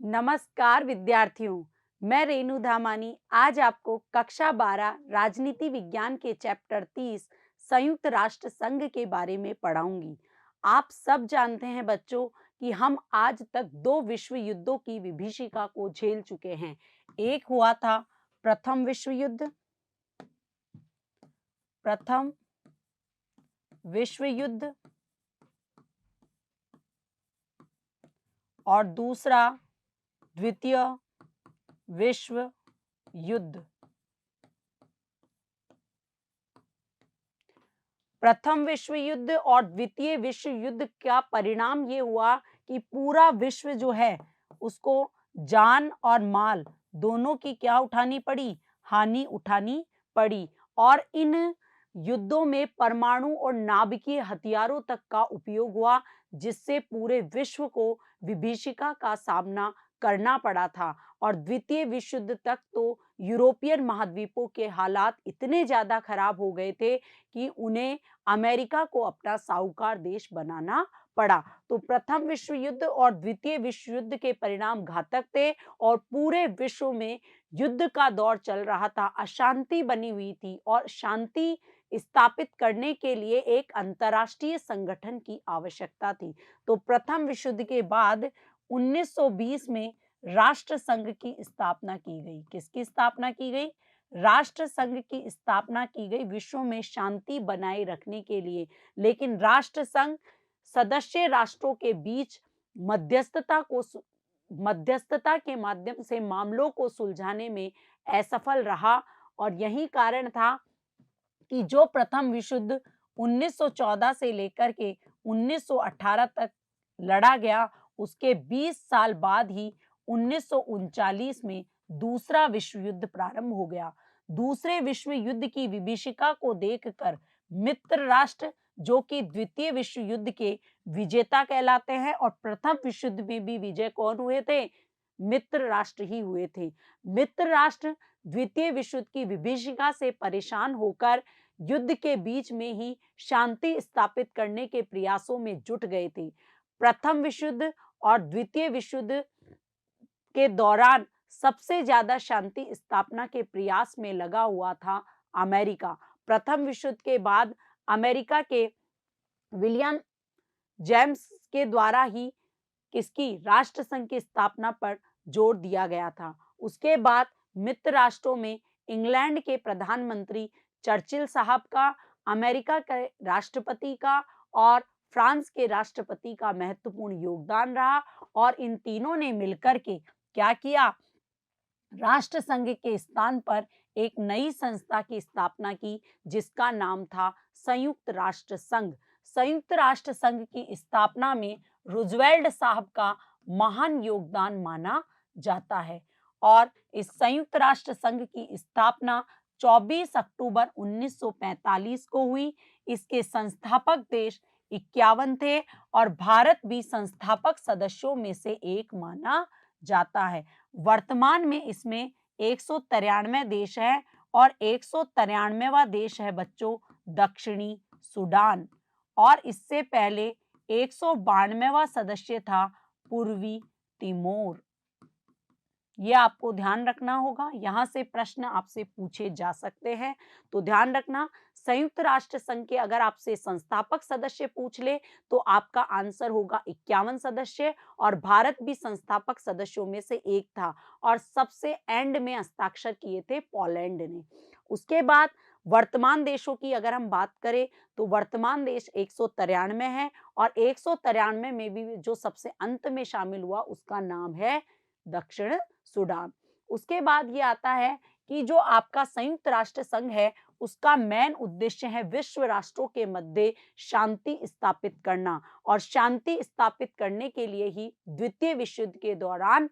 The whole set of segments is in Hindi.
नमस्कार विद्यार्थियों, मैं रेणु धामानी आज आपको कक्षा 12 राजनीति विज्ञान के चैप्टर 30 संयुक्त राष्ट्र संघ के बारे में पढ़ाऊंगी। आप सब जानते हैं बच्चों कि हम आज तक दो विश्व युद्धों की विभीषिका को झेल चुके हैं। एक हुआ था प्रथम विश्व युद्ध, और दूसरा द्वितीय विश्व युद्ध। प्रथम विश्व युद्ध और द्वितीय विश्व युद्ध का परिणाम ये हुआ कि पूरा विश्व जो है उसको जान और माल दोनों की क्या उठानी पड़ी, हानि उठानी पड़ी। और इन युद्धों में परमाणु और नाभिकीय हथियारों तक का उपयोग हुआ, जिससे पूरे विश्व को विभीषिका का सामना करना पड़ा था। और द्वितीय विश्व युद्ध तक तो यूरोपियन महाद्वीपों के हालात इतने ज्यादा खराब हो गए थे कि उन्हें अमेरिका को अपना साहूकार देश बनाना पड़ा। तो प्रथम विश्व युद्ध और द्वितीय विश्व युद्ध के परिणाम घातक थे और पूरे विश्व में युद्ध का दौर चल रहा था, अशांति बनी हुई थी और शांति स्थापित करने के लिए एक अंतर्राष्ट्रीय संगठन की आवश्यकता थी। तो प्रथम विश्व युद्ध के बाद 1920 में राष्ट्र संघ की स्थापना की गई। किसकी स्थापना की गई? राष्ट्र संघ की स्थापना की गई विश्व में शांति बनाए रखने के लिए। लेकिन राष्ट्र संघ सदस्य राष्ट्रों के बीच मध्यस्थता के माध्यम से मामलों को सुलझाने में असफल रहा। और यही कारण था कि जो प्रथम विश्व युद्ध 1914 से लेकर के 1918 तक लड़ा गया, उसके 20 साल बाद ही 1939 में दूसरा विश्व युद्ध प्रारंभ हो गया। दूसरे विश्व युद्ध की विभीषिका को देखकर मित्र राष्ट्र, जो कि द्वितीय विश्व युद्ध के विजेता कहलाते हैं, और प्रथम विश्व युद्ध में भी विजय कौन हुए थे? मित्र राष्ट्र ही हुए थे। मित्र राष्ट्र द्वितीय विश्व युद्ध की विभीषिका से परेशान होकर युद्ध के बीच में ही शांति स्थापित करने के प्रयासों में जुट गए थे। प्रथम विश्व युद्ध और द्वितीय विश्व युद्ध के दौरान सबसे ज्यादा शांति स्थापना के प्रयास में लगा हुआ था अमेरिका। प्रथम विश्व युद्ध के बाद अमेरिका के विलियम जेम्स के द्वारा ही किसकी राष्ट्र संघ की स्थापना पर जोर दिया गया था। उसके बाद मित्र राष्ट्रों में इंग्लैंड के प्रधानमंत्री चर्चिल साहब का, अमेरिका के राष्ट्रपति का और फ्रांस के राष्ट्रपति का महत्वपूर्ण योगदान रहा। और इन तीनों ने मिलकर के क्या किया? राष्ट्र संघ के स्थान पर एक नई संस्था की स्थापना की, जिसका नाम था संयुक्त राष्ट्र संघ। संयुक्त राष्ट्र संघ की स्थापना में रूजवेल्ट साहब का महान योगदान माना जाता है। और इस संयुक्त राष्ट्र संघ की स्थापना 24 अक्टूबर 1945 को हुई। इसके संस्थापक देश 51 थे और भारत भी संस्थापक सदस्यों में से एक माना जाता है। वर्तमान में इसमें 193 देश है और 193वां देश है बच्चों दक्षिणी सूडान। और इससे पहले 192वां सदस्य था पूर्वी तिमोर। ये आपको ध्यान रखना होगा, यहां से प्रश्न आपसे पूछे जा सकते हैं। तो ध्यान रखना, संयुक्त राष्ट्र संघ के अगर आपसे संस्थापक सदस्य पूछ ले तो आपका आंसर होगा 51 सदस्य, और भारत भी संस्थापक सदस्यों में से एक था और सबसे एंड में हस्ताक्षर किए थे पोलैंड ने। उसके बाद वर्तमान देशों की अगर हम बात करें तो वर्तमान देश 193 है और 193 में भी जो सबसे अंत में शामिल हुआ उसका नाम है दक्षिण सूडान। उसके बाद ये आता है कि जो आपका संयुक्त राष्ट्र संघ है उसका मेन उद्देश्य है विश्व राष्ट्रों के मध्य शांति स्थापित करना। और शांति स्थापित करने के लिए ही द्वितीय विश्व युद्ध के दौरान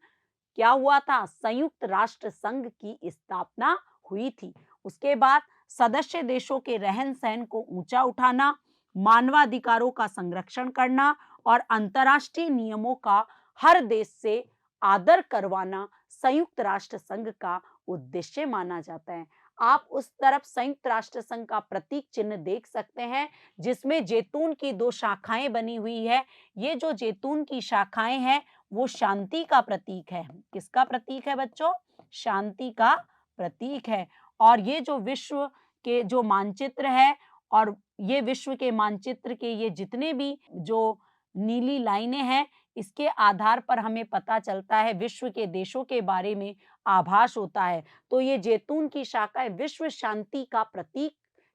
क्या हुआ था? संयुक्त राष्ट्र संघ की स्थापना हुई थी। उसके बाद सदस्य देशों के रहन सहन को ऊंचा उठाना, मानवाधिकारों का संरक्षण करना और अंतर्राष्ट्रीय नियमों का हर देश से आदर करवाना संयुक्त राष्ट्र संघ का उद्देश्य माना जाता है। आप उस तरफ संयुक्त राष्ट्र संघ का प्रतीक चिन्ह देख सकते हैं, जिसमें जैतून की 2 शाखाएं बनी हुई है। ये जो जैतून की शाखाएं हैं, वो शांति का प्रतीक है। किसका प्रतीक है बच्चों? शांति का प्रतीक है। और ये जो विश्व के जो मानचित्र है, और ये विश्व के मानचित्र के ये जितने भी जो नीली लाइनें हैं, इसके आधार पर हमें पता चलता है, विश्व के देशों के बारे में आभास होता है। तो ये जैतून की शाखाएं विश्व शांति का प्रतीक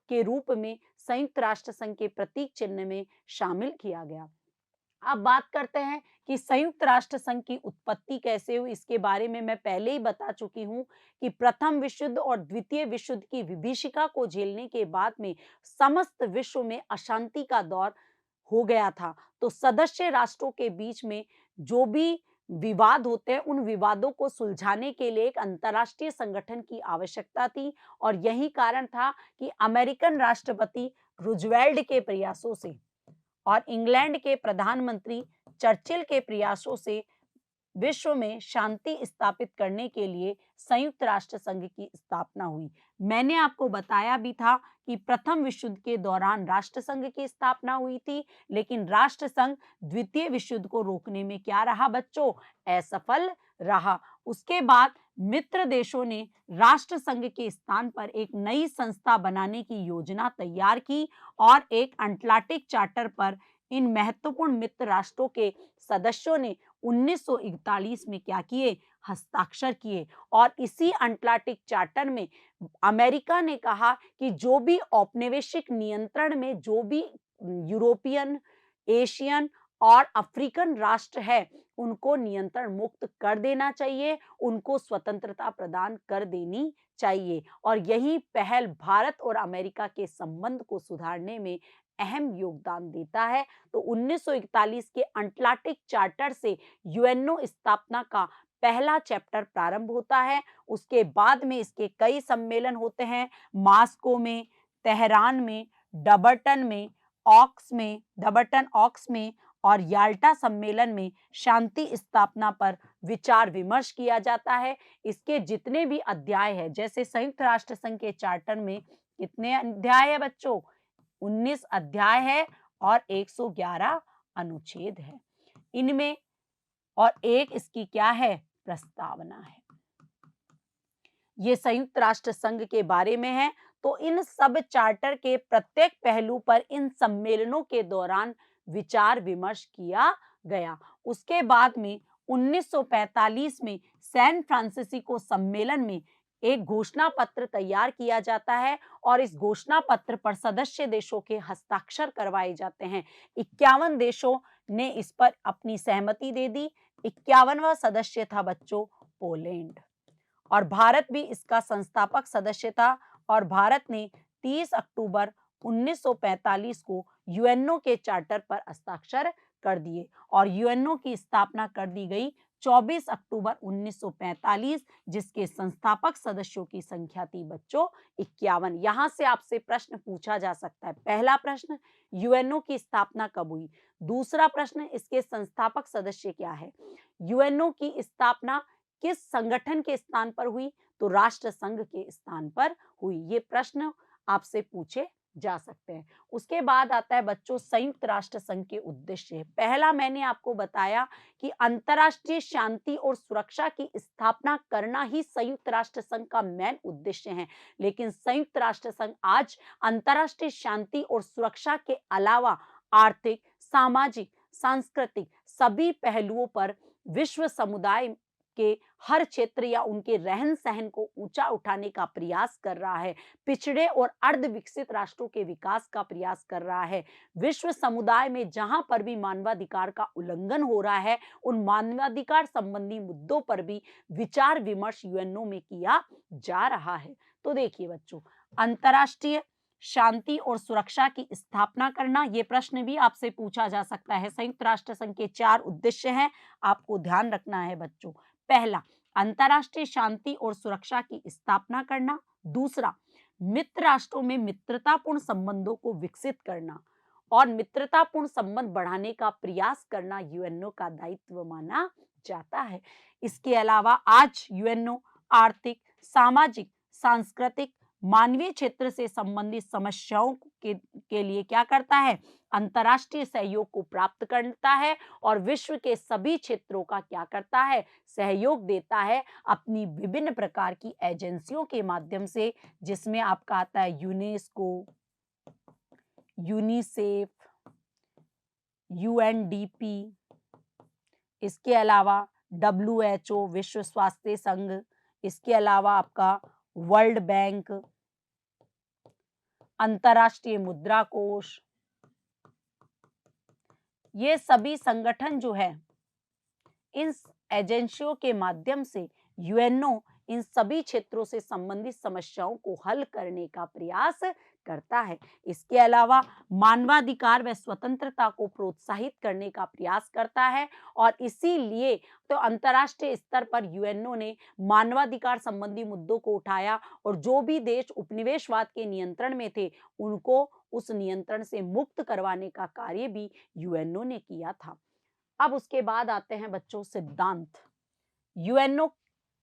के रूप में संयुक्त राष्ट्र संघ के प्रतीक चिन्ह में शामिल किया गया। अब बात करते हैं कि संयुक्त राष्ट्र संघ की उत्पत्ति कैसे हुई। इसके बारे में मैं पहले ही बता चुकी हूँ कि प्रथम विश्व युद्ध और द्वितीय विश्व युद्ध की विभीषिका को झेलने के बाद में समस्त विश्व में अशांति का दौर हो गया था। तो सदस्य राष्ट्रों के बीच में जो भी विवाद होते हैं, उन विवादों को सुलझाने के लिए एक अंतर्राष्ट्रीय संगठन की आवश्यकता थी। और यही कारण था कि अमेरिकन राष्ट्रपति रूजवेल्ट के प्रयासों से और इंग्लैंड के प्रधानमंत्री चर्चिल के प्रयासों से विश्व में शांति स्थापित करने के लिए संयुक्त राष्ट्र संघ की स्थापना हुई। मैंने आपको बताया भी था कि प्रथम विश्व युद्ध के दौरान राष्ट्र संघ की स्थापना हुई थी, लेकिन राष्ट्र संघ द्वितीय विश्व युद्ध को रोकने में क्या रहा बच्चों? असफल रहा। उसके बाद मित्र देशों ने राष्ट्र संघ के स्थान पर एक नई संस्था बनाने की योजना तैयार की और एक अटलांटिक चार्टर पर इन महत्वपूर्ण मित्र राष्ट्रों के सदस्यों ने 1941 में क्या किए? हस्ताक्षर किए। और इसी अटलांटिक चार्टर में अमेरिका ने कहा कि जो भी औपनिवेशिक नियंत्रण में जो भी यूरोपियन, एशियन और अफ्रीकन राष्ट्र है, उनको नियंत्रण मुक्त कर देना चाहिए, उनको स्वतंत्रता प्रदान कर देनी चाहिए। और यही पहल भारत और अमेरिका के संबंध को सुधारने में अहम योगदान देता है। तो 1941 के अटलांटिक चार्टर से यूएनओ स्थापना का पहला चैप्टर प्रारंभ होता है। उसके बाद में इसके कई सम्मेलन होते हैं, मास्को में, तेहरान में, डबर्टन ऑक्स में और याल्टा सम्मेलन में शांति स्थापना पर विचार विमर्श किया जाता है। इसके जितने भी अध्याय हैं, जैसे संयुक्त राष्ट्र संघ के चार्टर में कितने अध्याय है बच्चों? 19 अध्याय है और 111 अनुच्छेद है इनमें, और एक इसकी क्या है? प्रस्तावना है। ये संयुक्त राष्ट्र संघ के बारे में है। तो इन सब चार्टर के प्रत्येक पहलू पर इन सम्मेलनों के दौरान विचार विमर्श किया गया। उसके बाद में 1945 में सैन फ्रांसिस्को सम्मेलन में एक घोषणा पत्र तैयार किया जाता है और इस घोषणा पत्र पर सदस्य देशों के हस्ताक्षर करवाए जाते हैं। 51 देशों ने इस पर अपनी सहमति दे दी। 51वां सदस्य था बच्चों पोलैंड, और भारत भी इसका संस्थापक सदस्य था। और भारत ने 30 अक्टूबर 1945 को यूएनओ के चार्टर पर हस्ताक्षर कर दिए और यूएनओ की स्थापना कर दी गई 24 अक्टूबर 1945, जिसके संस्थापक सदस्यों की संख्या थी बच्चों 51। यहां से आपसे प्रश्न पूछा जा सकता है। पहला प्रश्न, यूएनओ की स्थापना कब हुई? दूसरा प्रश्न, इसके संस्थापक सदस्य क्या है? यूएनओ की स्थापना किस संगठन के स्थान पर हुई? तो राष्ट्र संघ के स्थान पर हुई। ये प्रश्न आपसे पूछे जा सकते हैं। उसके बाद आता है बच्चों संयुक्त राष्ट्र संघ के उद्देश्य। पहला मैंने आपको बताया कि अंतर्राष्ट्रीय शांति और सुरक्षा की स्थापना करना ही संयुक्त राष्ट्र संघ का मेन उद्देश्य है। लेकिन संयुक्त राष्ट्र संघ आज अंतर्राष्ट्रीय शांति और सुरक्षा के अलावा आर्थिक, सामाजिक, सांस्कृतिक सभी पहलुओं पर विश्व समुदाय के हर क्षेत्र या उनके रहन सहन को ऊंचा उठाने का प्रयास कर रहा है। पिछड़े और अर्ध विकसित राष्ट्रों के विकास का प्रयास कर रहा है। विश्व समुदाय में जहां पर भी मानवाधिकार का उल्लंघन हो रहा है, उन मानवाधिकार संबंधी मुद्दों पर भी विचार विमर्श यूएनओ में किया जा रहा है। तो देखिए बच्चों, अंतर्राष्ट्रीय शांति और सुरक्षा की स्थापना करना, यह प्रश्न भी आपसे पूछा जा सकता है। संयुक्त राष्ट्र संघ के 4 उद्देश्य हैं, आपको ध्यान रखना है बच्चों। पहला, अंतर्राष्ट्रीय शांति और सुरक्षा की स्थापना करना। दूसरा, मित्र राष्ट्रों में मित्रतापूर्ण संबंधों को विकसित करना और मित्रतापूर्ण संबंध बढ़ाने का प्रयास करना यूएनओ का दायित्व माना जाता है। इसके अलावा आज यूएनओ आर्थिक, सामाजिक, सांस्कृतिक मानवीय क्षेत्र से संबंधित समस्याओं के लिए क्या करता है, अंतर्राष्ट्रीय सहयोग को प्राप्त करता है और विश्व के सभी क्षेत्रों का क्या करता है, सहयोग देता है अपनी विभिन्न प्रकार की एजेंसियों के माध्यम से, जिसमें आपका आता है यूनेस्को, यूनिसेफ, यूएनडीपी, इसके अलावा WHO विश्व स्वास्थ्य संघ, इसके अलावा आपका वर्ल्ड बैंक, अंतर्राष्ट्रीय मुद्रा कोष, ये सभी संगठन जो है इन एजेंसियों के माध्यम से यूएनओ इन सभी क्षेत्रों से संबंधित समस्याओं को हल करने का प्रयास करता है। इसके अलावा मानवाधिकार व स्वतंत्रता को प्रोत्साहित करने का प्रयास करता है और इसीलिए तो अंतर्राष्ट्रीय स्तर पर यूएनओ ने मानवाधिकार संबंधी मुद्दों को उठाया और जो भी देश उपनिवेशवाद के नियंत्रण में थे उनको उस नियंत्रण से मुक्त करवाने का कार्य भी यूएनओ ने किया था। अब उसके बाद आते हैं बच्चों सिद्धांत। यूएनओ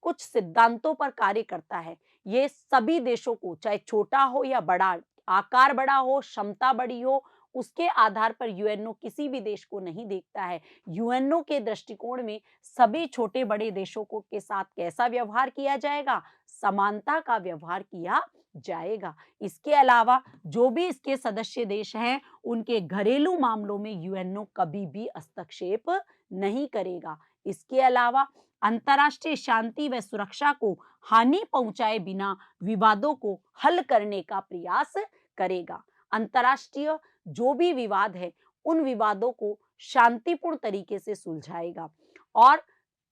कुछ सिद्धांतों पर कार्य करता है। ये सभी देशों को, चाहे छोटा हो या बड़ा, आकार बड़ा हो, क्षमता बड़ी हो, उसके आधार पर यूएनओ किसी भी देश को नहीं देखता है। यूएनओ के दृष्टिकोण में सभी छोटे बड़े देशों को के साथ कैसा व्यवहार किया जाएगा, समानता का व्यवहार किया जाएगा। इसके अलावा जो भी इसके सदस्य देश हैं उनके घरेलू मामलों में यूएनओ कभी भी हस्तक्षेप नहीं करेगा। इसके अलावा अंतर्राष्ट्रीय शांति व सुरक्षा को हानि पहुंचाए बिना विवादों को हल करने का प्रयास करेगा। अंतर्राष्ट्रीय जो भी विवाद है उन विवादों को शांतिपूर्ण तरीके से सुलझाएगा और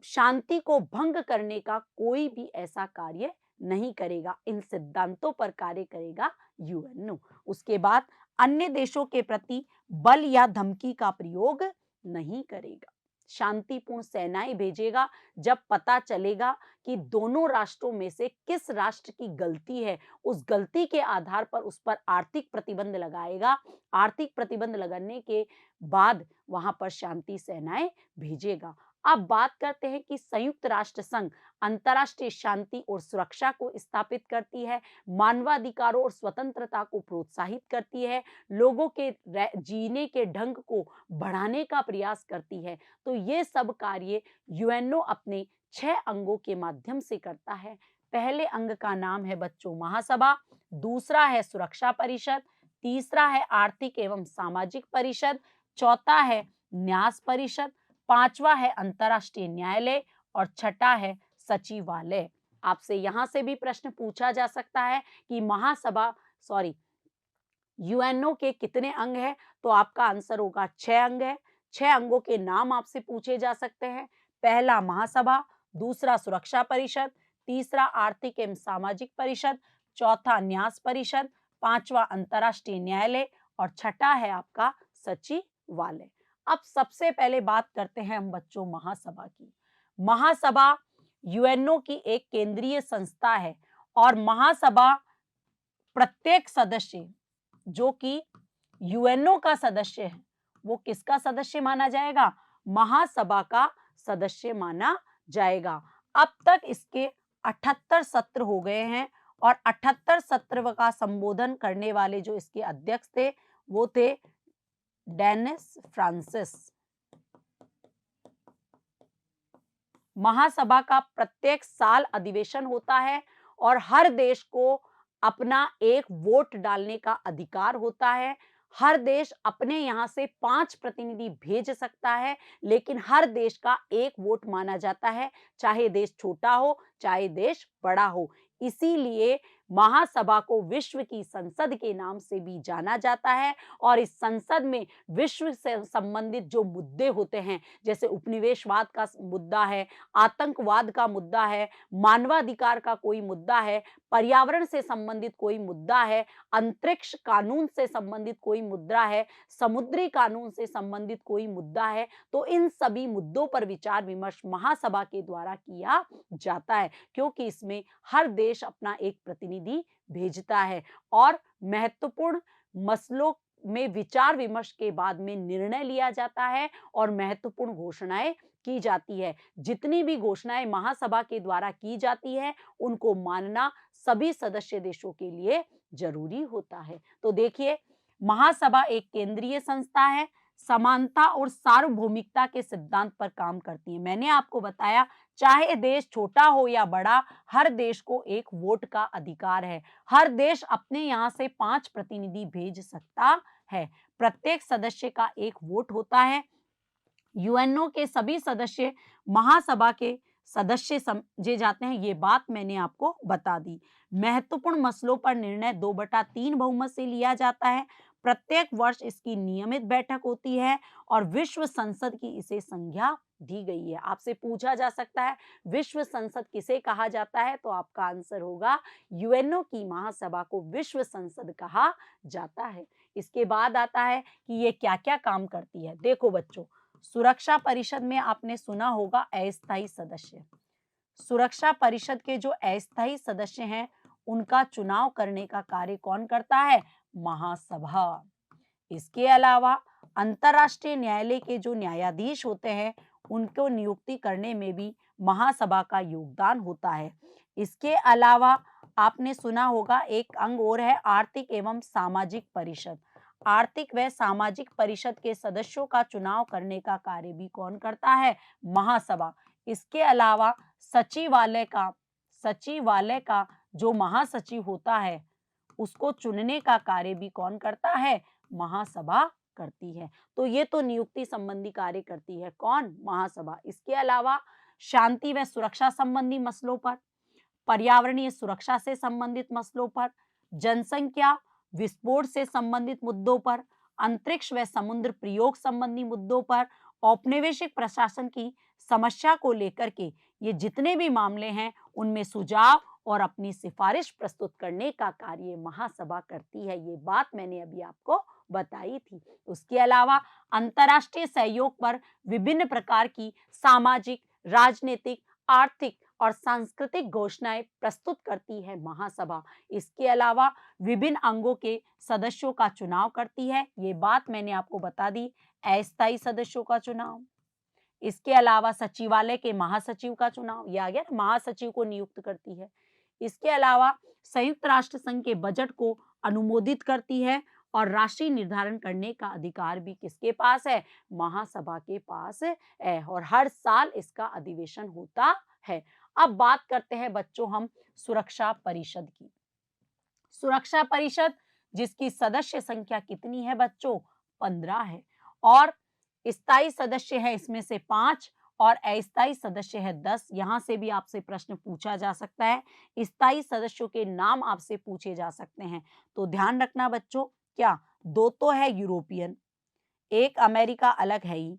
शांति को भंग करने का कोई भी ऐसा कार्य नहीं करेगा। इन सिद्धांतों पर कार्य करेगा यूएनओ। उसके बाद अन्य देशों के प्रति बल या धमकी का प्रयोग नहीं करेगा। शांतिपूर्ण सेनाएं भेजेगा जब पता चलेगा कि दोनों राष्ट्रों में से किस राष्ट्र की गलती है, उस गलती के आधार पर उस पर आर्थिक प्रतिबंध लगाएगा। आर्थिक प्रतिबंध लगाने के बाद वहां पर शांति सेनाएं भेजेगा। अब बात करते हैं कि संयुक्त राष्ट्र संघ अंतर्राष्ट्रीय शांति और सुरक्षा को स्थापित करती है, मानवाधिकारों और स्वतंत्रता को प्रोत्साहित करती है, लोगों के जीने के ढंग को बढ़ाने का प्रयास करती है। तो ये सब कार्य यूएनओ अपने 6 अंगों के माध्यम से करता है। पहले अंग का नाम है बच्चों महासभा, दूसरा है सुरक्षा परिषद, तीसरा है आर्थिक एवं सामाजिक परिषद, चौथा है न्यास परिषद, पांचवा है अंतर्राष्ट्रीय न्यायालय और छठा है सचिवालय। आपसे यहां से भी प्रश्न पूछा जा सकता है कि यूएनओ के कितने अंग हैं, तो आपका आंसर होगा 6 अंग है। 6 अंगों के नाम आपसे पूछे जा सकते हैं। पहला महासभा, दूसरा सुरक्षा परिषद, तीसरा आर्थिक एवं सामाजिक परिषद, चौथा न्यास परिषद, पांचवा अंतर्राष्ट्रीय न्यायालय और छठा है आपका सचिवालय। अब सबसे पहले बात करते हैं हम बच्चों महासभा की। महासभा यूएनओ की एक केंद्रीय संस्था है और महासभा प्रत्येक सदस्य जो कि यूएनओ का सदस्य है वो किसका सदस्य माना जाएगा, महासभा का सदस्य माना जाएगा। अब तक इसके 78 सत्र हो गए हैं और 78 सत्र का संबोधन करने वाले जो इसके अध्यक्ष थे वो थे डेनिस फ्रांसिस। महासभा का प्रत्येक साल अधिवेशन होता है और हर देश को अपना एक वोट डालने का अधिकार होता है। हर देश अपने यहां से 5 प्रतिनिधि भेज सकता है, लेकिन हर देश का एक वोट माना जाता है, चाहे देश छोटा हो चाहे देश बड़ा हो। इसीलिए महासभा को विश्व की संसद के नाम से भी जाना जाता है और इस संसद में विश्व से संबंधित जो मुद्दे होते हैं, जैसे उपनिवेशवाद का मुद्दा है, आतंकवाद का मुद्दा है, मानवाधिकार का कोई मुद्दा है, पर्यावरण से संबंधित कोई मुद्दा है, अंतरिक्ष कानून से संबंधित कोई मुद्दा है, समुद्री कानून से संबंधित कोई मुद्दा है, तो इन सभी मुद्दों पर विचार विमर्श महासभा के द्वारा किया जाता है, क्योंकि इसमें हर देश अपना एक प्रतिनिधि भेजता है और महत्वपूर्ण मसलों में विचार विमर्श के बाद में निर्णय लिया जाता है और महत्वपूर्ण घोषणाएं की जाती है। जितनी भी घोषणाएं महासभा के द्वारा की जाती है उनको मानना सभी सदस्य देशों के लिए जरूरी होता है। तो देखिए, महासभा एक केंद्रीय संस्था है, समानता और सार्वभौमिकता के सिद्धांत पर काम करती है। मैंने आपको बताया, चाहे देश छोटा हो या बड़ा, हर देश को एक वोट का अधिकार है। हर देश अपने यहाँ से 5 प्रतिनिधि भेज सकता है। प्रत्येक सदस्य का एक वोट होता है। यूएनओ के सभी सदस्य महासभा के सदस्य समझे जाते हैं, ये बात मैंने आपको बता दी। महत्वपूर्ण मसलों पर निर्णय 2/3 बहुमत से लिया जाता है। प्रत्येक वर्ष इसकी नियमित बैठक होती है और विश्व संसद की इसे संज्ञा दी गई है। आपसे पूछा जा सकता है विश्व संसद किसे कहा जाता है, तो आपका आंसर होगा यूएनओ की महासभा को विश्व संसद कहा जाता है। इसके बाद आता है कि ये क्या-क्या काम करती है। देखो बच्चों, सुरक्षा परिषद में आपने सुना होगा अस्थायी सदस्य। सुरक्षा परिषद के जो अस्थायी सदस्य हैं उनका चुनाव करने का कार्य कौन करता है? महासभा। इसके अलावा अंतर्राष्ट्रीय न्यायालय के जो न्यायाधीश होते हैं उनको नियुक्ति करने में भी महासभा का योगदान होता है। इसके अलावा आपने सुना होगा एक अंग और है आर्थिक एवं सामाजिक परिषद। आर्थिक व सामाजिक परिषद के सदस्यों का चुनाव करने का कार्य भी कौन करता है? महासभा। इसके अलावा सचिवालय का जो महासचिव होता है उसको चुनने का कार्य भी कौन करता है? महासभा करती है। तो ये तो नियुक्ति संबंधी कार्य करती है कौन? महासभा। इसके अलावा शांति व सुरक्षा संबंधी मसलों पर, पर्यावरणीय सुरक्षा से संबंधित मसलों पर, जनसंख्या विस्फोट से संबंधित मुद्दों पर, अंतरिक्ष व समुद्र प्रयोग संबंधी मुद्दों पर, औपनिवेशिक प्रशासन की समस्या को लेकर के ये जितने भी मामले हैं उनमें सुझाव और अपनी सिफारिश प्रस्तुत करने का कार्य महासभा करती है। ये बात मैंने अभी आपको बताई थी। उसके अलावा अंतर्राष्ट्रीय सहयोग पर विभिन्न प्रकार की सामाजिक, राजनीतिक, आर्थिक और सांस्कृतिक घोषणाएं प्रस्तुत करती है महासभा। इसके अलावा विभिन्न अंगों के सदस्यों का चुनाव करती है। ये बात मैंने आपको बता दी। अस्थायी सदस्यों का चुनाव, इसके अलावा सचिवालय के महासचिव का चुनाव, ये आ गया, महासचिव को नियुक्त करती है। इसके अलावा संयुक्त राष्ट्र संघ के बजट को अनुमोदित करती है और राशि निर्धारण करने का अधिकार भी किसके पास है? महासभा के पास है और हर साल इसका अधिवेशन होता है। अब बात करते हैं बच्चों हम सुरक्षा परिषद की। सुरक्षा परिषद जिसकी सदस्य संख्या कितनी है बच्चों? 15 है और स्थायी सदस्य है इसमें से 5 और अस्थायी सदस्य है 10। यहां से भी आपसे प्रश्न पूछा जा सकता है। स्थायी सदस्यों के नाम आपसे पूछे जा सकते हैं, तो ध्यान रखना बच्चों, क्या 2 तो है यूरोपियन, एक अमेरिका अलग है ही,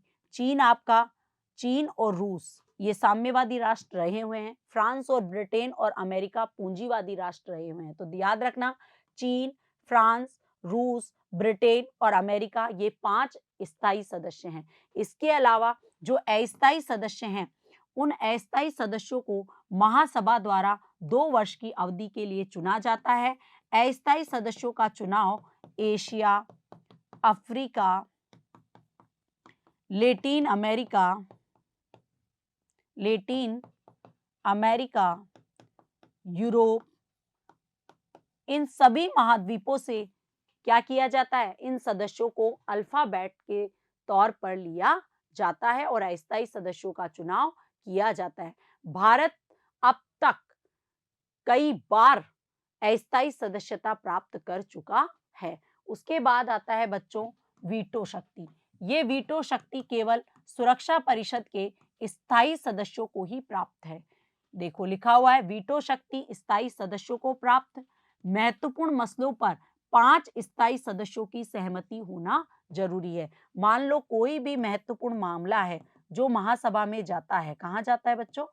चीन और रूस ये साम्यवादी राष्ट्र रहे हुए हैं, फ्रांस और ब्रिटेन और अमेरिका पूंजीवादी राष्ट्र रहे हुए हैं। तो याद रखना, चीन, फ्रांस, रूस, ब्रिटेन और अमेरिका ये 5 स्थायी सदस्य हैं। इसके अलावा जो अस्थायी सदस्य हैं उन अस्थायी सदस्यों को महासभा द्वारा 2 वर्ष की अवधि के लिए चुना जाता है। अस्थायी सदस्यों का चुनाव Asia, Africa, Latin America, Europe, इन सभी महाद्वीपों से क्या किया जाता है? इन सदस्यों को अल्फाबेट के तौर पर लिया जाता है और अस्थायी सदस्यों का चुनाव किया जाता है। भारत अब तक कई बार अस्थायी सदस्यता प्राप्त कर चुका है। उसके बाद आता है बच्चों वीटो शक्ति। ये वीटो शक्ति केवल सुरक्षा परिषद के स्थायी सदस्यों को ही प्राप्त है। देखो लिखा हुआ है वीटो शक्ति स्थायी सदस्यों को प्राप्त। महत्वपूर्ण मसलों पर 5 स्थायी सदस्यों की सहमति होना जरूरी है। मान लो कोई भी महत्वपूर्ण मामला है जो महासभा में जाता है, कहाँ जाता है बच्चों?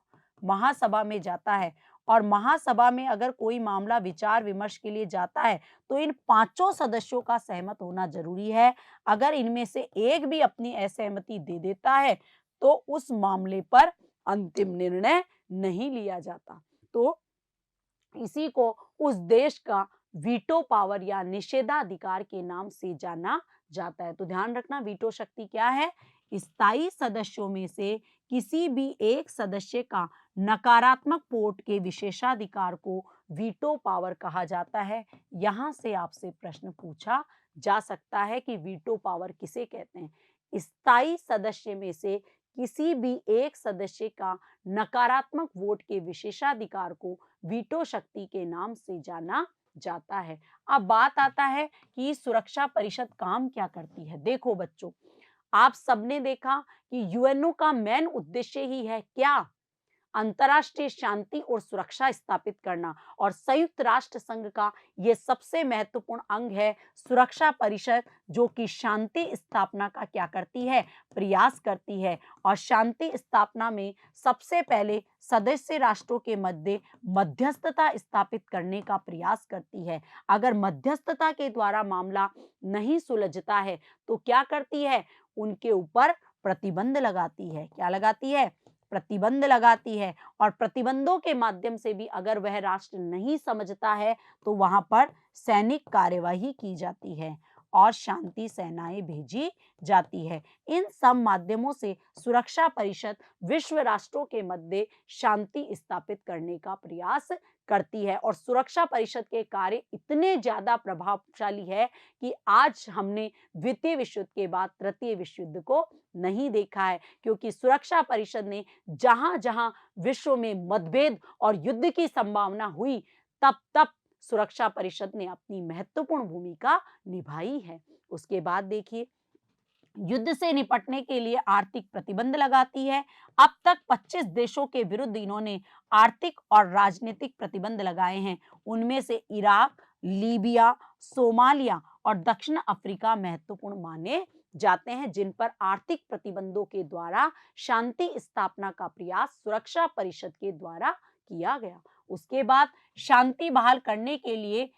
महासभा में जाता है और महासभा में अगर कोई मामला विचार विमर्श के लिए जाता है तो इन 5 सदस्यों का सहमत होना जरूरी है। अगर इनमें से एक भी अपनी असहमति दे देता है तो उस मामले पर अंतिम निर्णय नहीं लिया जाता। तो इसी को उस देश का वीटो पावर या निषेधाधिकार के नाम से जाना जाता है। तो ध्यान रखना वीटो शक्ति क्या है? स्थायी सदस्यों में से किसी भी एक सदस्य का नकारात्मक वोट के विशेषाधिकार को वीटो पावर कहा जाता है। यहां से आपसे प्रश्न पूछा जा सकता है कि वीटो पावर किसे कहते हैं। स्थायी सदस्य में से किसी भी एक सदस्य का नकारात्मक वोट के विशेषाधिकार को वीटो शक्ति के नाम से जाना जाता है। अब बात आता है कि सुरक्षा परिषद काम क्या करती है। देखो बच्चों, आप सबने देखा कि यूएनओ का मेन उद्देश्य ही है क्या? अंतर्राष्ट्रीय शांति और सुरक्षा स्थापित करना। और संयुक्त राष्ट्र संघ का ये सबसे महत्वपूर्ण अंग है सुरक्षा परिषद, जो कि शांति स्थापना का क्या करती है? प्रयास करती है। और शांति स्थापना में सबसे पहले सदस्य राष्ट्रों के मध्य मध्यस्थता स्थापित करने का प्रयास करती है। अगर मध्यस्थता के द्वारा मामला नहीं सुलझता है तो क्या करती है? उनके ऊपर प्रतिबंध लगाती है। क्या लगाती है? प्रतिबंध लगाती है। और प्रतिबंधों के माध्यम से भी अगर वह राष्ट्र नहीं समझता है तो वहां पर सैनिक कार्यवाही की जाती है और शांति सेनाएं भेजी जाती है। इन सब माध्यमों से सुरक्षा परिषद विश्व राष्ट्रों के मध्य शांति स्थापित करने का प्रयास करती है। और सुरक्षा परिषद के कार्य इतने ज्यादा प्रभावशाली है कि आज हमने द्वितीय विश्व युद्ध के बाद तृतीय विश्व युद्ध को नहीं देखा है, क्योंकि सुरक्षा परिषद ने जहां जहां विश्व में मतभेद और युद्ध की संभावना हुई तब तब सुरक्षा परिषद ने अपनी महत्वपूर्ण भूमिका निभाई है। उसके बाद देखिए, युद्ध से निपटने के लिए आर्थिक प्रतिबंध लगाती है। अब तक 25 देशों के विरुद्ध इन्होंने आर्थिक और राजनीतिक प्रतिबंध लगाए हैं। उनमें से इराक, लीबिया, सोमालिया और दक्षिण अफ्रीका महत्वपूर्ण माने जाते हैं, जिन पर आर्थिक प्रतिबंधों के द्वारा शांति स्थापना का प्रयास सुरक्षा परिषद के द्वारा किया गया। उसके बाद शांति बहाल करने के लिए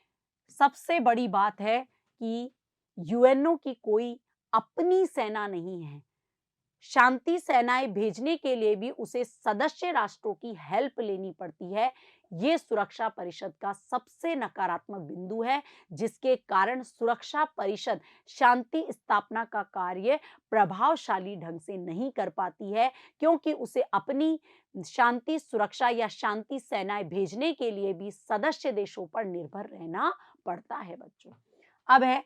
सबसे बड़ी बात है कि यूएनओ की कोई अपनी सेना नहीं है। शांति सेनाएं भेजने के लिए भी उसे सदस्य राष्ट्रों की हेल्प लेनी पड़ती है। ये सुरक्षा परिषद का सबसे नकारात्मक बिंदु है, जिसके कारण सुरक्षा परिषद शांति स्थापना का कार्य प्रभावशाली ढंग से नहीं कर पाती है, क्योंकि उसे अपनी शांति सुरक्षा या शांति सेनाएं भेजने के लिए भी सदस्य देशों पर निर्भर रहना पड़ता है बच्चों। अब है,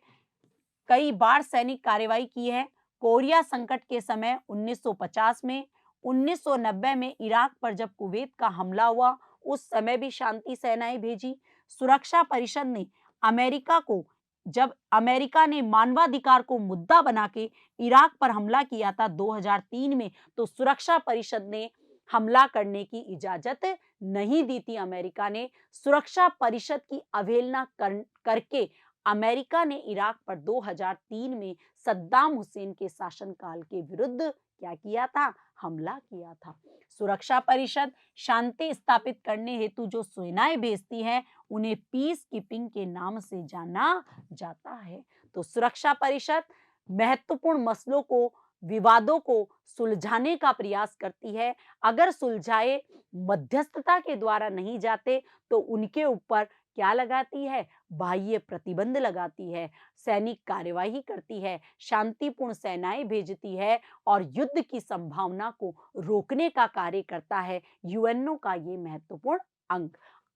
कई बार सैनिक कार्रवाई की है। कोरिया संकट के समय 1950 में, 1990 में इराक पर जब कुवैत का हमला हुआ उस समय भी शांति सेनाएं भेजी। सुरक्षा परिषद ने अमेरिका को, जब अमेरिका ने मानवाधिकार को मुद्दा बना के इराक पर हमला किया था 2003 में, तो सुरक्षा परिषद ने हमला करने की इजाजत नहीं दी थी। अमेरिका ने सुरक्षा परिषद की अवहेलना करके अमेरिका ने इराक पर 2003 में सद्दाम हुसैन के शासनकाल के विरुद्ध क्या किया था? हमला किया था। सुरक्षा परिषद शांति स्थापित करने हेतु जो सेनाएं भेजती है उन्हें पीस कीपिंग के नाम से जाना जाता है। तो सुरक्षा परिषद महत्वपूर्ण मसलों को, विवादों को सुलझाने का प्रयास करती है। अगर सुलझाए मध्यस्थता के द्वारा नहीं जाते तो उनके ऊपर क्या लगाती है? बाह्य प्रतिबंध लगाती है, सैनिक कार्यवाही करती है, शांतिपूर्ण सेनाएं भेजती है और युद्ध की संभावना को रोकने का कार्य करता है यूएनओ का ये महत्वपूर्ण अंग।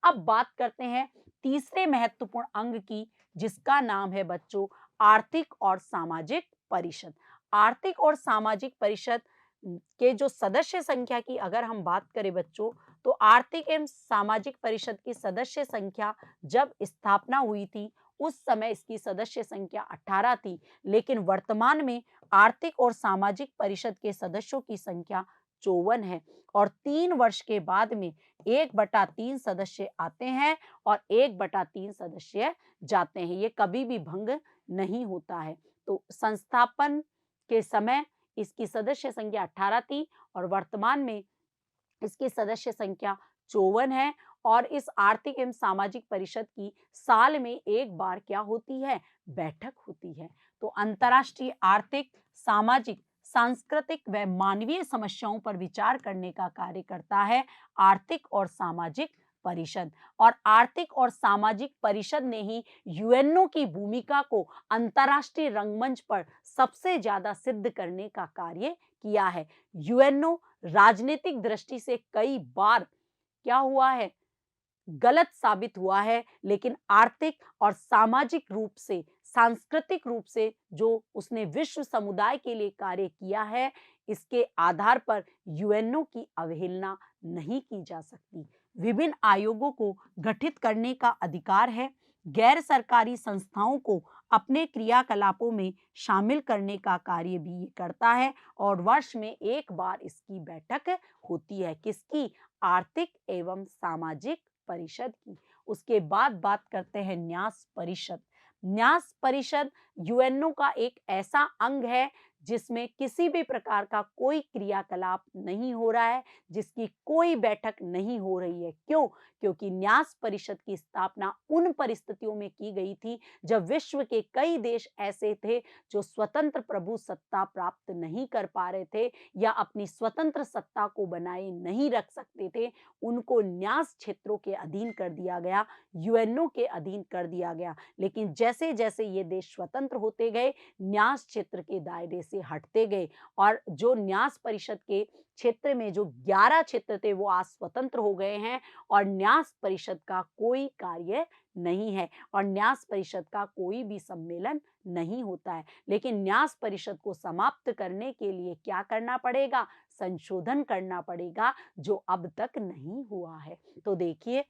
अब बात करते हैं तीसरे महत्वपूर्ण अंग की, जिसका नाम है बच्चों आर्थिक और सामाजिक परिषद। आर्थिक और सामाजिक परिषद के जो सदस्य संख्या की अगर हम बात करें बच्चों, तो आर्थिक एवं सामाजिक परिषद की सदस्य संख्या जब स्थापना हुई थी उस समय इसकी सदस्य संख्या 18 थी, लेकिन वर्तमान में आर्थिक और सामाजिक परिषद के सदस्यों की संख्या 54 है। और 3 वर्ष के बाद में 1/3 सदस्य आते हैं और 1/3 सदस्य जाते हैं। ये कभी भी भंग नहीं होता है। तो संस्थापन के समय इसकी सदस्य संख्या 18 थी और वर्तमान में इसकी सदस्य संख्या 54 है। और इस आर्थिक एवं सामाजिक परिषद की साल में एक बार क्या होती है? बैठक होती है। तो अंतर्राष्ट्रीय आर्थिक, सामाजिक, सांस्कृतिक व मानवीय समस्याओं पर विचार करने का कार्य करता है आर्थिक और सामाजिक परिषद। और आर्थिक और सामाजिक परिषद ने ही यूएनओ की भूमिका को अंतर्राष्ट्रीय रंगमंच पर सबसे ज्यादा सिद्ध करने का कार्य किया है। यूएनओ राजनीतिक दृष्टि से कई बार क्या हुआ है, गलत साबित हुआ है, लेकिन आर्थिक और सामाजिक रूप से, सांस्कृतिक रूप से जो उसने विश्व समुदाय के लिए कार्य किया है, इसके आधार पर यूएनओ की अवहेलना नहीं की जा सकती। विभिन्न आयोगों को गठित करने का अधिकार है। गैर सरकारी संस्थाओं को अपने क्रियाकलापों में शामिल करने का कार्य भी ये करता है और वर्ष में एक बार इसकी बैठक होती है। किसकी? आर्थिक एवं सामाजिक परिषद की। उसके बाद बात करते हैं न्यास परिषद। न्यास परिषद यूएनओ का एक ऐसा अंग है जिसमें किसी भी प्रकार का कोई क्रियाकलाप नहीं हो रहा है, जिसकी कोई बैठक नहीं हो रही है। क्यों? क्योंकि न्यास परिषद की स्थापना उन परिस्थितियों में की गई थी जब विश्व के कई देश ऐसे थे जो स्वतंत्र प्रभु सत्ता प्राप्त नहीं कर पा रहे थे या अपनी स्वतंत्र सत्ता को बनाए नहीं रख सकते थे। उनको न्यास क्षेत्रों के अधीन कर दिया गया, यूएनओ के अधीन कर दिया गया। लेकिन जैसे जैसे ये देश स्वतंत्र होते गए, न्यास क्षेत्र के दायरे से हटते गए और जो न्यास परिषद के क्षेत्र में जो 11 क्षेत्र थे वो आज स्वतंत्र हो गए हैं और न्यास परिषद का कोई कार्य नहीं है और न्यास परिषद का कोई भी सम्मेलन नहीं होता है। लेकिन न्यास परिषद को समाप्त करने के लिए क्या करना पड़ेगा? संशोधन करना पड़ेगा, जो अब तक नहीं हुआ है। तो देखिए,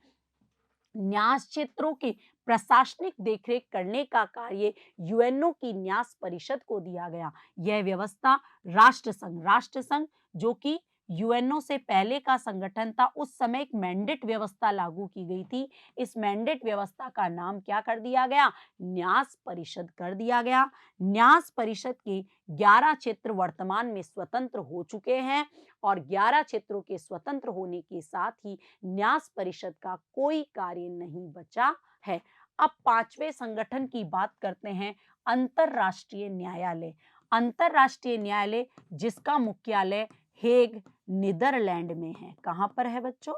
न्यास क्षेत्रों की प्रशासनिक देखरेख करने का कार्य यूएनओ की न्यास परिषद को दिया गया। यह व्यवस्था राष्ट्रसंघ जो कि यूएनओ से पहले का संगठन था, उस समय एक मैंडेट व्यवस्था लागू की गई थी। इस मैंडेट व्यवस्था का नाम क्या कर दिया गया? न्यास परिषद कर दिया गया। न्यास परिषद के 11 क्षेत्र वर्तमान में स्वतंत्र हो चुके हैं और 11 क्षेत्रों के स्वतंत्र होने के साथ ही न्यास परिषद का कोई कार्य नहीं बचा है। अब 5वें संगठन की बात करते हैं, अंतरराष्ट्रीय न्यायालय। अंतरराष्ट्रीय न्यायालय जिसका मुख्यालय हेग नीदरलैंड में है। कहां पर है बच्चों?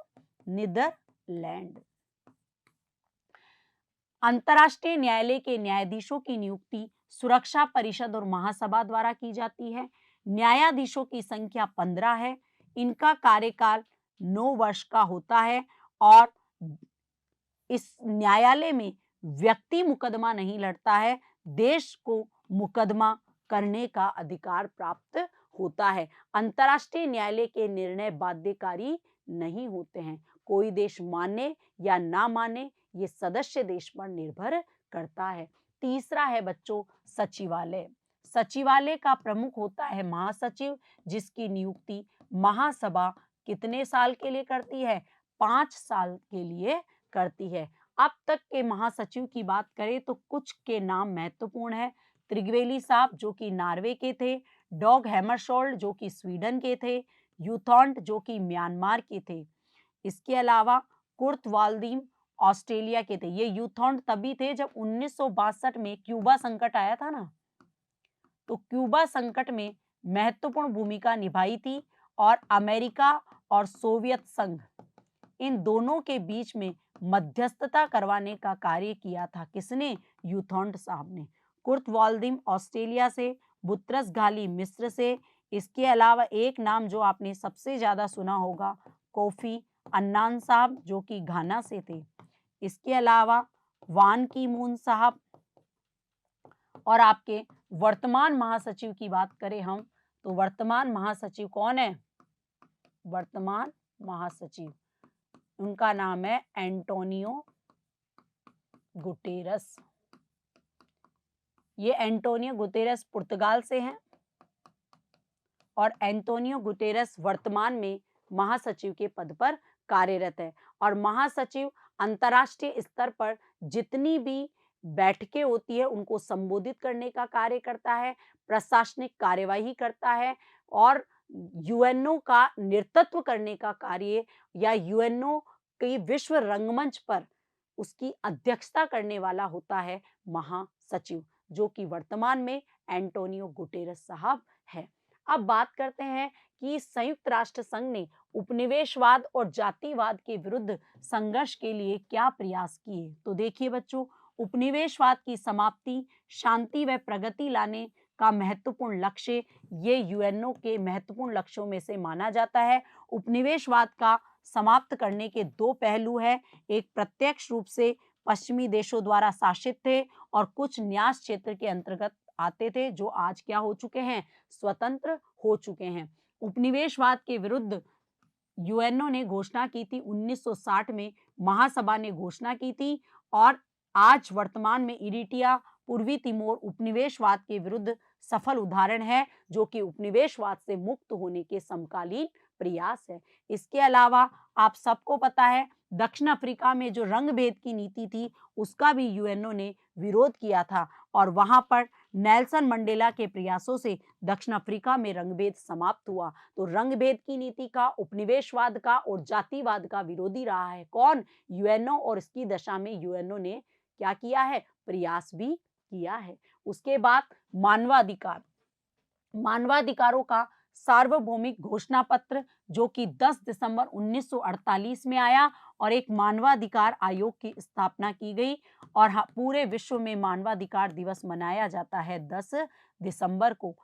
नीदरलैंड। अंतरराष्ट्रीय न्यायालय के न्यायाधीशों की नियुक्ति सुरक्षा परिषद और महासभा द्वारा की जाती है। न्यायाधीशों की संख्या 15 है। इनका कार्यकाल 9 वर्ष का होता है और इस न्यायालय में व्यक्ति मुकदमा नहीं लड़ता है, देश को मुकदमा करने का अधिकार प्राप्त होता है। अंतरराष्ट्रीय न्यायालय के निर्णय बाध्यकारी नहीं होते हैं। कोई देश माने या ना माने, ये सदस्य देश पर निर्भर करता है। तीसरा है बच्चों सचिवालय। सचिवालय का प्रमुख होता है महासचिव, जिसकी नियुक्ति महासभा कितने साल के लिए करती है? 5 साल के लिए करती है। अब तक के महासचिव की बात करें तो कुछ के नाम महत्वपूर्ण है। त्रिगवेली साहब जो कि नॉर्वे के थे, डॉग हैमरशोल्ड जो कि स्वीडन के थे, यूथॉन्ट जो कि म्यांमार के थे। इसके अलावा कुर्ट वाल्डीम ऑस्ट्रेलिया के थे। ये यूथॉन्ट तभी थे जब 1962 में क्यूबा संकट आया था ना, तो क्यूबा संकट में महत्वपूर्ण भूमिका निभाई थी और अमेरिका और सोवियत संघ इन दोनों के बीच में मध्यस्थता करवाने का कार्य किया था। किसने? यूथॉन्ट साहब ने। कुर्ट वाल्डीम ऑस्ट्रेलिया से, बुतरस घाली मिस्र से। इसके अलावा एक नाम जो आपने सबसे ज्यादा सुना होगा, कोफी अन्नान साहब जो कि घाना से थे। इसके अलावा वान की मून साहब। और आपके वर्तमान महासचिव की बात करें हम तो वर्तमान महासचिव कौन है? वर्तमान महासचिव उनका नाम है एंटोनियो गुटेरस। ये एंटोनियो गुटेरस पुर्तगाल से हैं और एंटोनियो गुटेरस वर्तमान में महासचिव के पद पर कार्यरत है। और महासचिव अंतर्राष्ट्रीय स्तर पर जितनी भी बैठकें होती है उनको संबोधित करने का कार्य करता है, प्रशासनिक कार्यवाही करता है और यूएनओ का नेतृत्व करने का कार्य या यूएनओ के विश्व रंगमंच पर उसकी अध्यक्षता करने वाला होता है महासचिव, जो कि वर्तमान में एंटोनियो गुटेरस साहब है। अब बात करते हैं कि संयुक्त राष्ट्र संघ ने उपनिवेशवाद और जातिवाद के विरुद्ध संघर्ष के लिए क्या प्रयास किए। तो देखिए बच्चों, उपनिवेशवाद की समाप्ति, शांति व प्रगति लाने का महत्वपूर्ण लक्ष्य, ये यूएनओ के महत्वपूर्ण लक्ष्यों में से माना जाता है। उपनिवेशवाद का समाप्त करने के दो पहलू हैं, एक प्रत्यक्ष रूप से पश्चिमी देशों द्वारा शासित थे और कुछ न्यास क्षेत्र के अंतर्गत आते थे, जो आज क्या हो चुके हैं, स्वतंत्र हो चुके हैं। उपनिवेशवाद के विरुद्ध यूएनओ ने घोषणा की थी 1960 में, महासभा ने घोषणा की थी, और आज वर्तमान में इरिट्रिया, पूर्वी तिमोर उपनिवेशवाद के विरुद्ध सफल उदाहरण है, जो कि उपनिवेशवाद से मुक्त होने के समकालीन प्रयास है। इसके अलावा आप सबको पता है, दक्षिण अफ्रीका में जो रंग भेद की नीति थी, उसका भी यूएनओ ने विरोध किया था, और वहां पर नेल्सन मंडेला के प्रयासों से दक्षिण अफ्रीका में रंगभेद समाप्त हुआ। तो रंगभेद की नीति का, उपनिवेशवाद का और जातिवाद का विरोधी रहा है कौन, यूएनओ, और इसकी दशा में यूएनओ ने क्या किया है, प्रयास भी किया है। उसके बाद मानवाधिकार, मानवाधिकारों का सार्वभौमिक घोषणा पत्र, जो कि 10 दिसंबर 1948 में आया, और एक मानवाधिकार आयोग की स्थापना की गई, और पूरे विश्व में मानवाधिकार दिवस मनाया जाता है 10 दिसंबर को।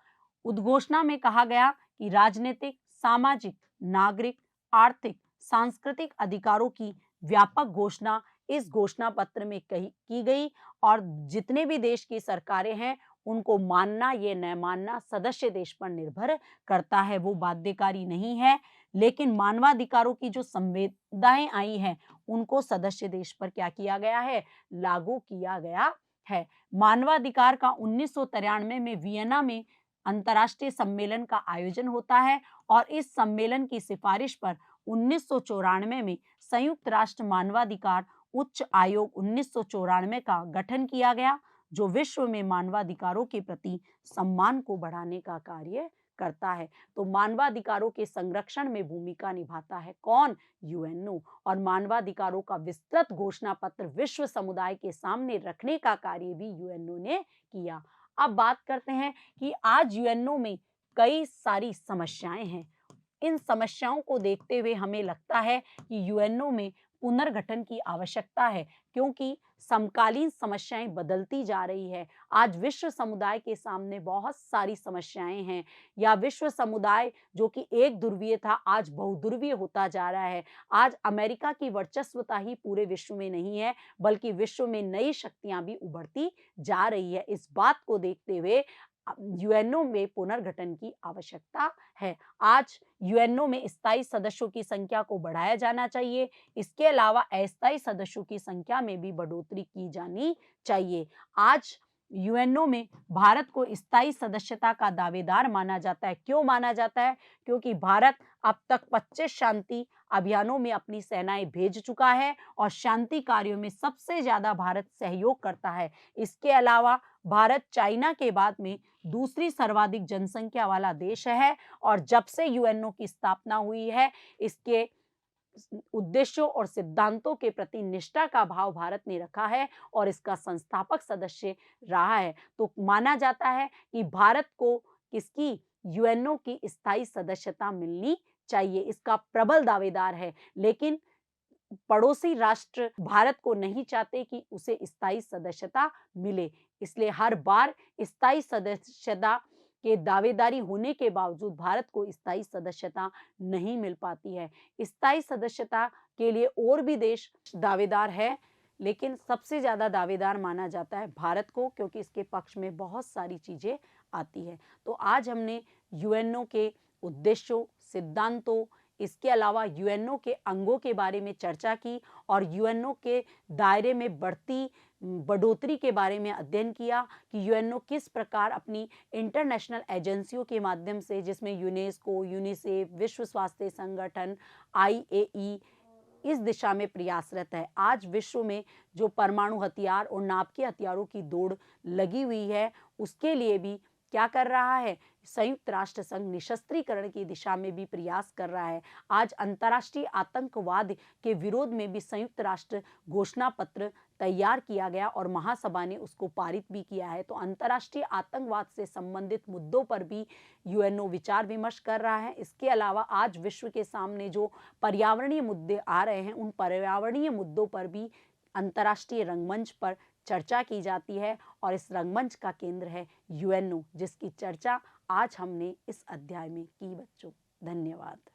उद्घोषणा में कहा गया कि राजनीतिक, सामाजिक, नागरिक, आर्थिक, सांस्कृतिक अधिकारों की व्यापक घोषणा इस घोषणा पत्र में की गई, और जितने भी देश की सरकारें हैं उनको मानना ये न मानना सदस्य देश पर निर्भर करता है, वो बाध्यकारी नहीं है। लेकिन मानवाधिकारों की जो संवेदनाएं आई हैं उनको सदस्य देश पर क्या किया गया है, लागू किया गया है। मानवाधिकार का 1993 में वियना में अंतर्राष्ट्रीय सम्मेलन का आयोजन होता है, और इस सम्मेलन की सिफारिश पर 1994 में संयुक्त राष्ट्र मानवाधिकार उच्च आयोग 1994 का गठन किया गया, जो विश्व में मानवाधिकारों के प्रति सम्मान को बढ़ाने का कार्य करता है। तो मानवाधिकारों के संरक्षण में भूमिका निभाता है कौन, यूएनओ, और मानवाधिकारों का विस्तृत घोषणा पत्र विश्व समुदाय के सामने रखने का कार्य भी यूएनओ ने किया। अब बात करते हैं कि आज यूएनओ में कई सारी समस्याएं हैं। इन समस्याओं को देखते हुए हमें लगता है कि यूएनओ में पुनर्गठन की आवश्यकता है, क्योंकि समकालीन समस्याएं बदलती जा रही है। आज विश्व समुदाय के सामने बहुत सारी समस्याएं हैं, या विश्व समुदाय जो कि एक ध्रुवीय था आज बहुध्रुवीय होता जा रहा है। आज अमेरिका की वर्चस्वता ही पूरे विश्व में नहीं है, बल्कि विश्व में नई शक्तियां भी उभरती जा रही है। इस बात को देखते हुए यूएनओ में पुनर्गठन की आवश्यकता है। आज यूएनओ में स्थायी सदस्यों की संख्या को बढ़ाया जाना चाहिए। इसके अलावा अस्थायी सदस्यों की संख्या में भी बढ़ोतरी की जानी चाहिए। आज यूएनओ में भारत को स्थायी सदस्यता का दावेदार माना जाता है। क्यों माना जाता है? क्योंकि भारत अब तक 25 शांति अभियानों में अपनी सेनाएं भेज चुका है, और शांति कार्यों में सबसे ज्यादा भारत सहयोग करता है। इसके अलावा भारत चाइना के बाद में दूसरी सर्वाधिक जनसंख्या वाला देश है, और जब से यूएनओ की स्थापना हुई है, इसके उद्देश्यों और सिद्धांतों के प्रति निष्ठा का भाव भारत ने रखा है, और इसका संस्थापक सदस्य रहा है। तो माना जाता है कि भारत को किसकी, यूएनओ की स्थायी सदस्यता मिलनी चाहिए, इसका प्रबल दावेदार है। लेकिन पड़ोसी राष्ट्र भारत को नहीं चाहते कि उसे स्थायी सदस्यता मिले, इसलिए हर बार स्थायी सदस्यता के दावेदारी होने के बावजूद भारत को स्थायी सदस्यता नहीं मिल पाती है। स्थायी सदस्यता के लिए और भी देश दावेदार है, लेकिन सबसे ज्यादा दावेदार माना जाता है भारत को, क्योंकि इसके पक्ष में बहुत सारी चीजें आती है। तो आज हमने यूएनओ के उद्देश्यों, सिद्धांतों, इसके अलावा यूएनओ के अंगों के बारे में चर्चा की, और यूएनओ के दायरे में बढ़ती बढ़ोतरी के बारे में अध्ययन किया कि यूएनओ किस प्रकार अपनी इंटरनेशनल एजेंसियों के माध्यम से, जिसमें यूनेस्को, यूनिसेफ, विश्व स्वास्थ्य संगठन, आईएई, इस दिशा में प्रयासरत है। आज विश्व में जो परमाणु हथियार और नाभिकीय हथियारों की दौड़ लगी हुई है, उसके लिए भी क्या कर रहा है? संयुक्त राष्ट्र संघ निशस्त्रीकरण की दिशा में भी प्रयास कर रहा है। आज अंतर्राष्ट्रीय आतंकवाद के विरोध में भी संयुक्त राष्ट्र घोषणा पत्र तैयार किया गया और महासभा ने उसको पारित भी किया है। तो अंतर्राष्ट्रीय आतंकवाद से संबंधित मुद्दों पर भी यूएनओ विचार विमर्श कर रहा है। इसके अलावा आज विश्व के सामने जो पर्यावरणीय मुद्दे आ रहे हैं, उन पर्यावरणीय मुद्दों पर भी अंतर्राष्ट्रीय रंगमंच पर चर्चा की जाती है और इस रंगमंच का केंद्र है यूएनओ, जिसकी चर्चा आज हमने इस अध्याय में की बच्चों। धन्यवाद।